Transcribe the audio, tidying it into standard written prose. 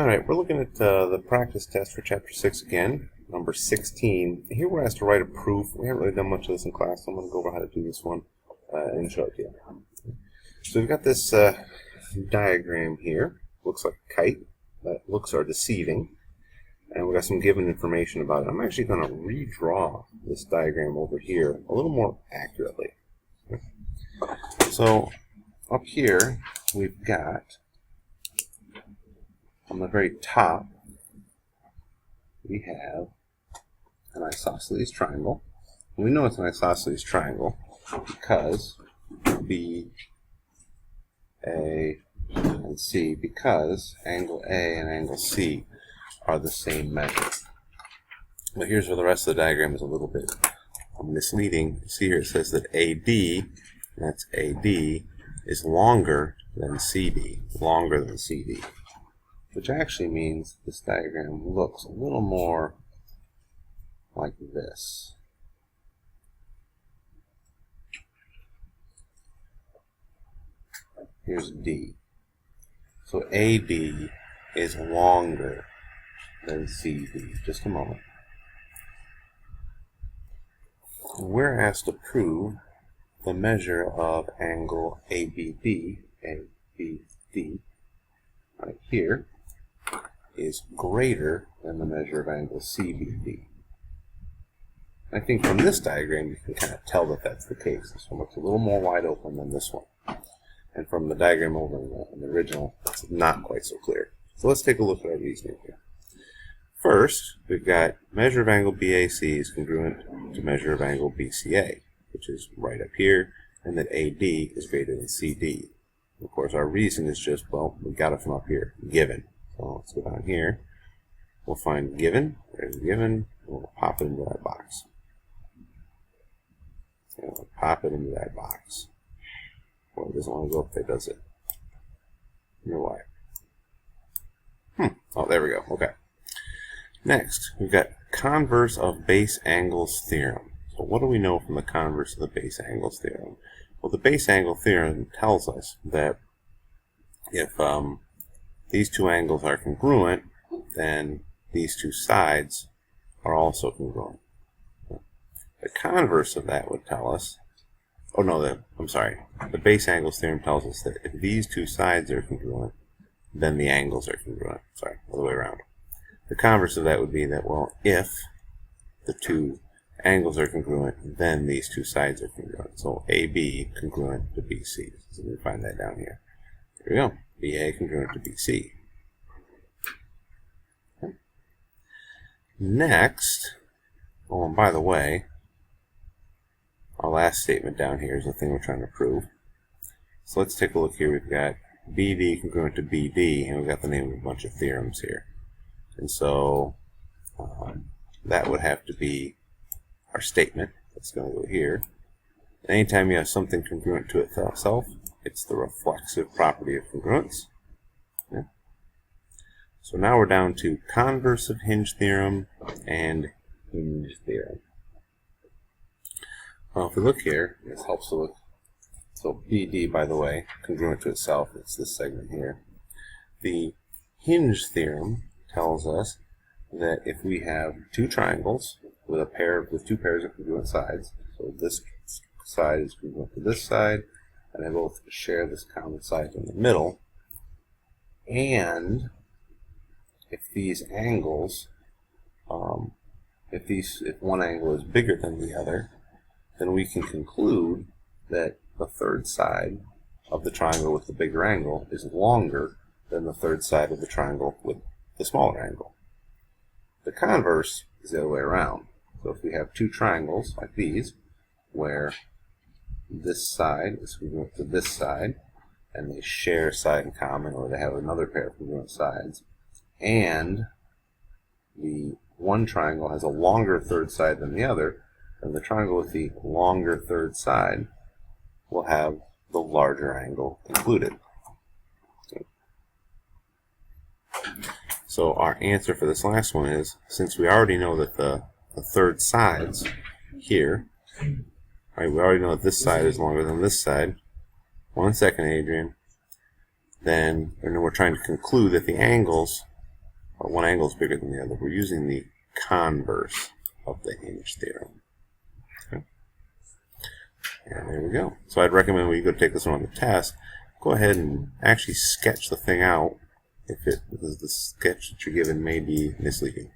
Alright, we're looking at the practice test for Chapter 6 again, number 16. Here we're asked to write a proof. We haven't really done much of this in class, so I'm going to go over how to do this one and show it to you. So we've got this diagram here. Looks like a kite. That looks are deceiving. And we've got some given information about it. I'm actually going to redraw this diagram over here a little more accurately. So up here we've got, on the very top, we have an isosceles triangle. We know it's an isosceles triangle because B, A, and C, because angle A and angle C are the same measure. But here's where the rest of the diagram is a little bit misleading. See here it says that AD, that's AD, is longer than CD, which actually means this diagram looks a little more like this. Here's D. So AD is longer than CD. Just a moment. We're asked to prove the measure of angle ABD, right here, is greater than the measure of angle CBD. I think from this diagram you can kind of tell that that's the case. This one looks a little more wide open than this one. And from the diagram over in the original, it's not quite so clear. So let's take a look at our reasoning here. First, we've got measure of angle BAC is congruent to measure of angle BCA, which is right up here, and that AD is greater than CD. Of course, our reason is just, well, we got it from up here, given. So let's go down here. We'll find given, there's given, and we'll pop it into that box. And we'll pop it into that box. Well, it doesn't want to go up there, does it? You know why? Oh, there we go. Okay. Next, we've got converse of base angles theorem. So what do we know from the converse of the base angles theorem? Well, the base angle theorem tells us that if these two angles are congruent, then these two sides are also congruent. The converse of that would tell us, the base angles theorem tells us that if these two sides are congruent, then the angles are congruent. Sorry, other way around. The converse of that would be that, well, if the two angles are congruent, then these two sides are congruent. So AB congruent to BC. So we find that down here. Here we go. BA congruent to BC. Okay. Next, oh, and by the way, our last statement down here is the thing we're trying to prove. So let's take a look here. We've got BD congruent to BD, and we've got the name of a bunch of theorems here. And so that would have to be our statement. That's going to go here. And anytime you have something congruent to itself, it's the reflexive property of congruence. Yeah. So now we're down to converse of hinge theorem and hinge theorem. Well, if we look here, this helps to look. So BD, by the way, congruent to itself, it's this segment here. The hinge theorem tells us that if we have two triangles with two pairs of congruent sides, so this side is congruent to this side, and they both share this common side in the middle, and if these angles, if one angle is bigger than the other, then we can conclude that the third side of the triangle with the bigger angle is longer than the third side of the triangle with the smaller angle. The converse is the other way around. So if we have two triangles like these, where this side is congruent to this side, and they share a side in common, or they have another pair of congruent sides, and the one triangle has a longer third side than the other, then the triangle with the longer third side will have the larger angle included. So our answer for this last one is, since we already know that the third sides here, right, we already know that this side is longer than this side. 1 second, Adrian. Then we're trying to conclude that the angles one angle is bigger than the other. We're using the converse of the hinge theorem. Okay. And there we go. So I'd recommend when you go take this one on the test, go ahead and actually sketch the thing out, because the sketch that you're given may be misleading.